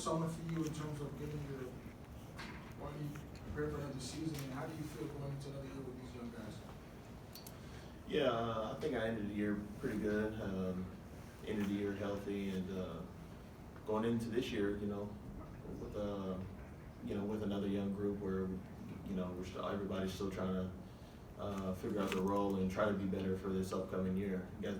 summer for you in terms of getting your body prepared for another season, and how do you feel going into another year with these young guys? Yeah, I think I ended the year pretty good. Ended the year healthy, and going into this year, with with another young group where everybody's still trying to figure out their role and try to be better for this upcoming year. We got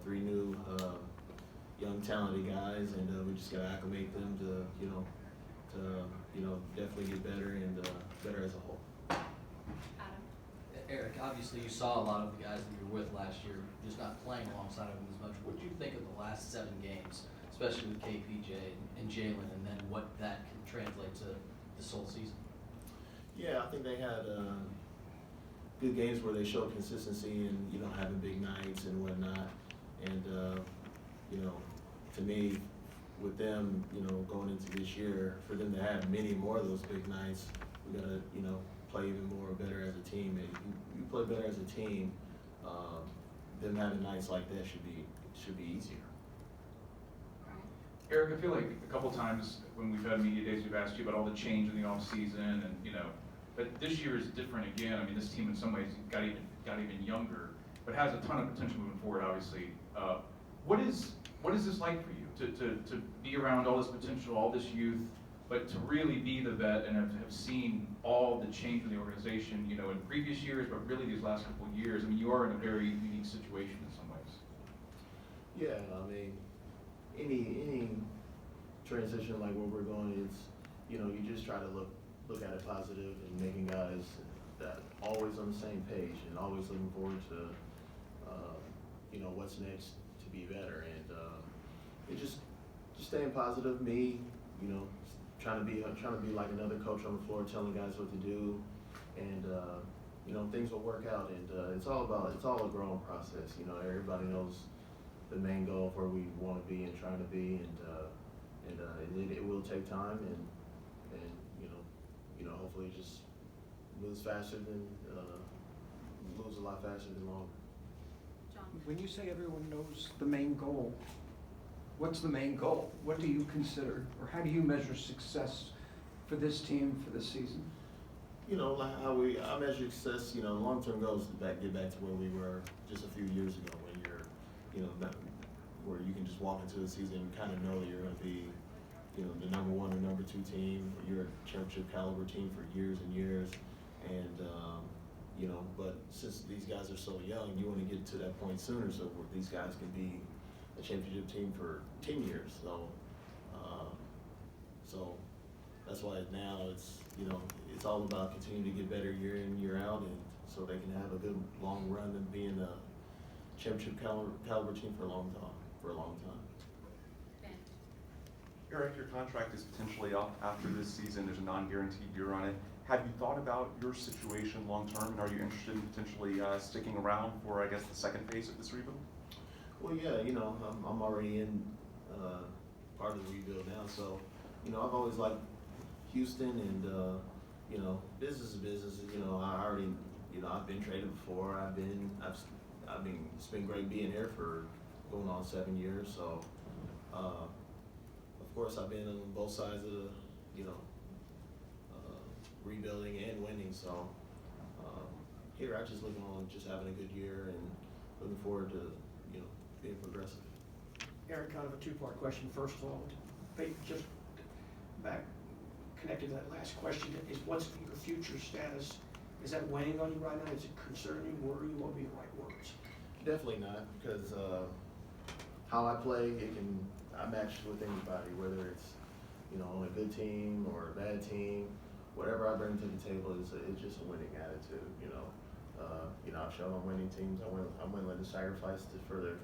three new young talented guys, and we just got to acclimate them to definitely get better and better as a whole. Adam? Eric, obviously you saw a lot of the guys that you were with last year, just not playing alongside of them as much. What did you think of the last 7 games, especially with KPJ and Jalen, and then what that can translate to this whole season? Yeah, I think they had good games where they showed consistency and having big nights and whatnot. And to me, with them, going into this year, for them to have many more of those big nights, we gotta play even more better as a team. And you play better as a team, them having nights like that should be easier. Eric, I feel like a couple times when we've had media days, we've asked you about all the change in the off season, and but this year is different again. I mean, this team in some ways got even younger, but has a ton of potential moving forward. Obviously, what is this like for you to be around all this potential, all this youth, but to really be the vet and have seen all the change in the organization, in previous years, but really these last couple of years? I mean, you are in a very unique situation in some ways. Yeah, I mean, any transition like where we're going is, you just try to look at it positive and making guys that always on the same page and always looking forward to, what's next to be better. And it just staying positive. Me, trying to be like another coach on the floor, telling guys what to do, and things will work out. And it's all a growing process. Everybody knows the main goal of where we want to be and trying to be, and it will take time, and hopefully just moves a lot faster than longer. John? When you say everyone knows the main goal, what's the main goal? What do you consider, or how do you measure success for this team for this season? Like how I measure success, long-term goals to get back to where we were just a few years ago, when where you can just walk into the season and kind of know that you're going to be, the number 1 or number 2 team, or you're a championship caliber team for years and years. And, but since these guys are so young, you want to get to that point sooner, so where these guys can be a championship team for 10 years. So that's why now it's all about continuing to get better year in, year out, and so they can have a good long run and being a championship caliber team for a long time. Ben? Eric, your contract is potentially up after this season. There's a non-guaranteed year on it. Have you thought about your situation long term, and are you interested in potentially sticking around for, I guess, the second phase of this rebuild? Well, yeah, I'm already in part of the rebuild now, so I've always liked Houston, and business is business. I already I've been traded before. It's been great being here for going on 7 years. So of course I've been on both sides of the rebuilding and winning. So here I just looking on just having a good year and looking forward to being progressive. Eric, kind of a 2-part question. First of all, just back connected to that last question, is what's your future status? Is that weighing on you right now? Is it concerning you, worry you? What would be the right words? Definitely not, because how I play, I match with anybody, whether it's on a good team or a bad team. Whatever I bring to the table is it's just a winning attitude. I've shown on winning teams I'm willing to sacrifice for the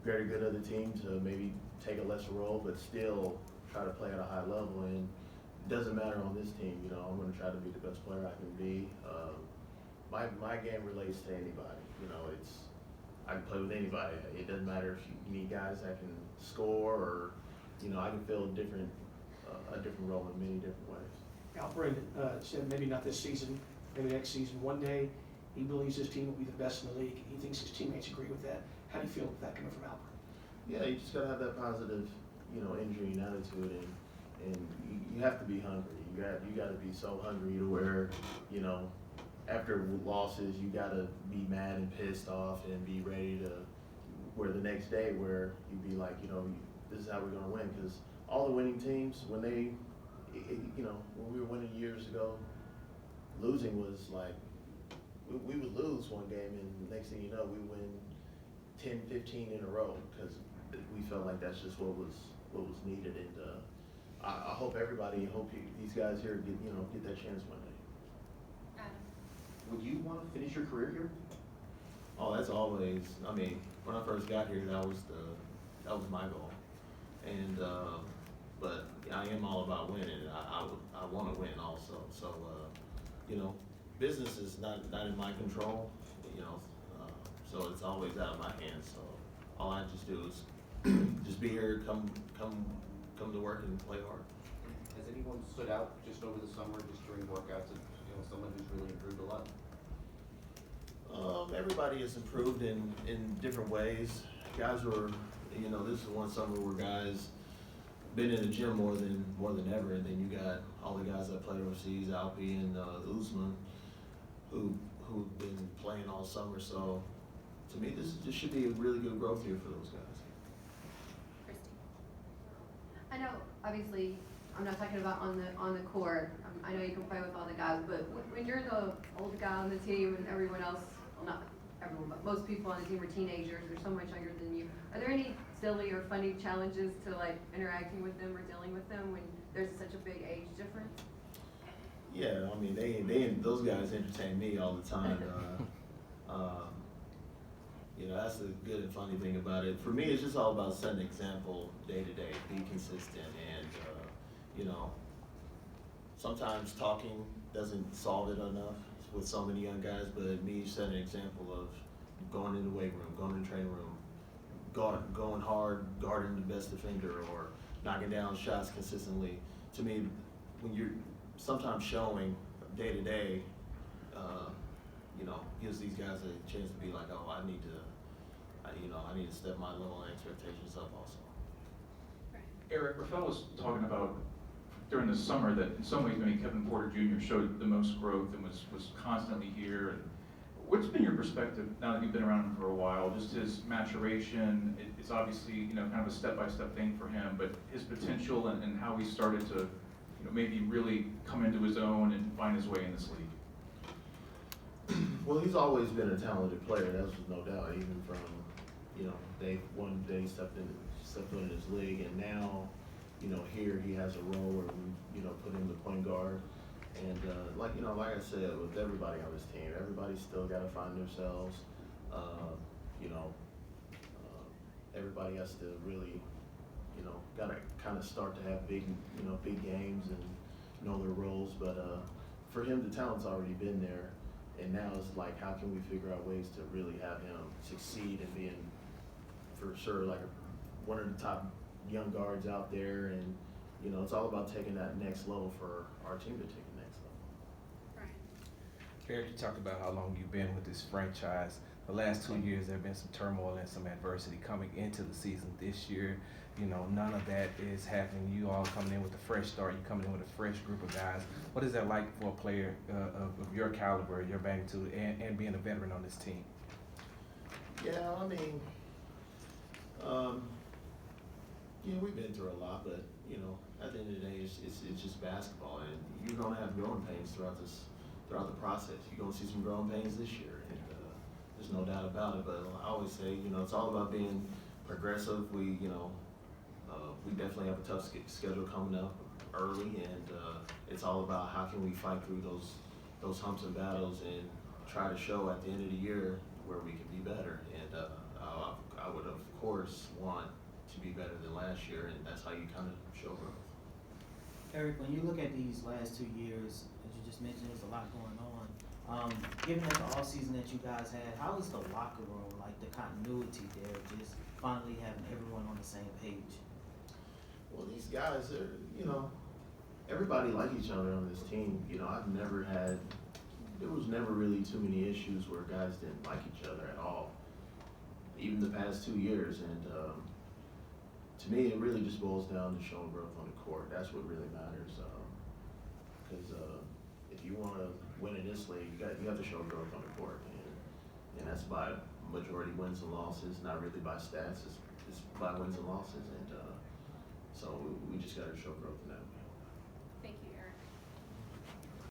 greater good of the team, to maybe take a lesser role, but still try to play at a high level. And it doesn't matter on this team. I'm going to try to be the best player I can be. My game relates to anybody. I can play with anybody. It doesn't matter if you need guys that can score, or I can fill a different role in many different ways. Al Brendan said maybe not this season, maybe next season. One day he believes his team will be the best in the league. He thinks his teammates agree with that. How do you feel with that coming from Al Brendan? Yeah, you just gotta have that positive, energy and attitude, and you have to be hungry. You got to be so hungry to where, you know, after losses, you got to be mad and pissed off and be ready to, where the next day where you'd be like, you know, this is how we're going to win. Because all the winning teams, when they, you know, when we were winning years ago, losing was like, we would lose one game and the next thing you know, we win 10, 15 in a row because we felt like that's just what was needed. And I hope these guys here get that chance one day. Adam. Would you want to finish your career here? Oh, that's always. I mean, when I first got here, that was my goal. And but I am all about winning. I want to win also. So you know, business is not in my control. You know, so it's always out of my hands. So all I just do is just be here, come to work and play hard. Has anyone stood out just over the summer, just during workouts, and someone who's really improved a lot? Everybody has improved in different ways. Guys were, this is one summer where guys been in the gym more than ever, and then you got all the guys that played overseas, Alpi and Usman, who've been playing all summer. So to me, this should be a really good growth year for those guys. Christy. I know, obviously, I'm not talking about on the court. I know you can play with all the guys, but when you're the old guy on the team and everyone else, well, not everyone, but most people on the team are teenagers or so much younger than you, are there any silly or funny challenges to like interacting with them or dealing with them when there's such a big age difference? Yeah, I mean, those guys entertain me all the time. That's the good and funny thing about it. For me, it's just all about setting an example day to day, be consistent, and sometimes talking doesn't solve it enough with so many young guys, but me setting an example of going in the weight room, going in the training room, going hard, guarding the best defender, or knocking down shots consistently. To me, when you're sometimes showing day to day, gives these guys a chance to be like, oh, I need to step my level of expectations up also. Right. Eric, Rafael was talking about during the summer that in some ways maybe Kevin Porter Jr. showed the most growth and was constantly here. And what's been your perspective now that you've been around him for a while? Just his maturation. It's obviously kind of a step-by-step thing for him, but his potential and how he started to maybe really come into his own and find his way in this league. Well, he's always been a talented player. That's no doubt. Even from one day stepped in his league, and now here he has a role where we put him the point guard, and like I said, with everybody on this team, everybody's still got to find themselves. Everybody has to really got to kind of start to have big games and know their roles. But for him, the talent's already been there. And now it's like, how can we figure out ways to really have him succeed and being, for sure, like one of the top young guards out there. And, it's all about taking that next level for our team to take the next level. Right. Eric, you talked about how long you've been with this franchise. The last 2 years, there have been some turmoil and some adversity coming into the season. This year, none of that is happening. You all coming in with a fresh start. You're coming in with a fresh group of guys. What is that like for a player of your caliber, your magnitude, and being a veteran on this team? Yeah, I mean, we've been through a lot, but at the end of the day, it's just basketball, and you're gonna have growing pains throughout the process. You're gonna see some growing pains this year, and there's no doubt about it. But I always say, it's all about being progressive. We definitely have a tough schedule coming up early, and it's all about how can we fight through those humps and battles and try to show at the end of the year where we can be better. And I would of course want to be better than last year, and that's how you kind of show growth. Eric, when you look at these last 2 years, as you just mentioned, there's a lot going on. Given that the all season that you guys had, how is the locker room, like the continuity there, just finally having everyone on the same page? Well, these guys are, everybody like each other on this team. There was never really too many issues where guys didn't like each other at all, even the past 2 years. And to me, it really just boils down to showing growth on the court. That's what really matters. Because if you want to win in this league, you have to show growth on the court, and that's by majority wins and losses, not really by stats. It's by wins and losses, and so we just got to show growth in that way.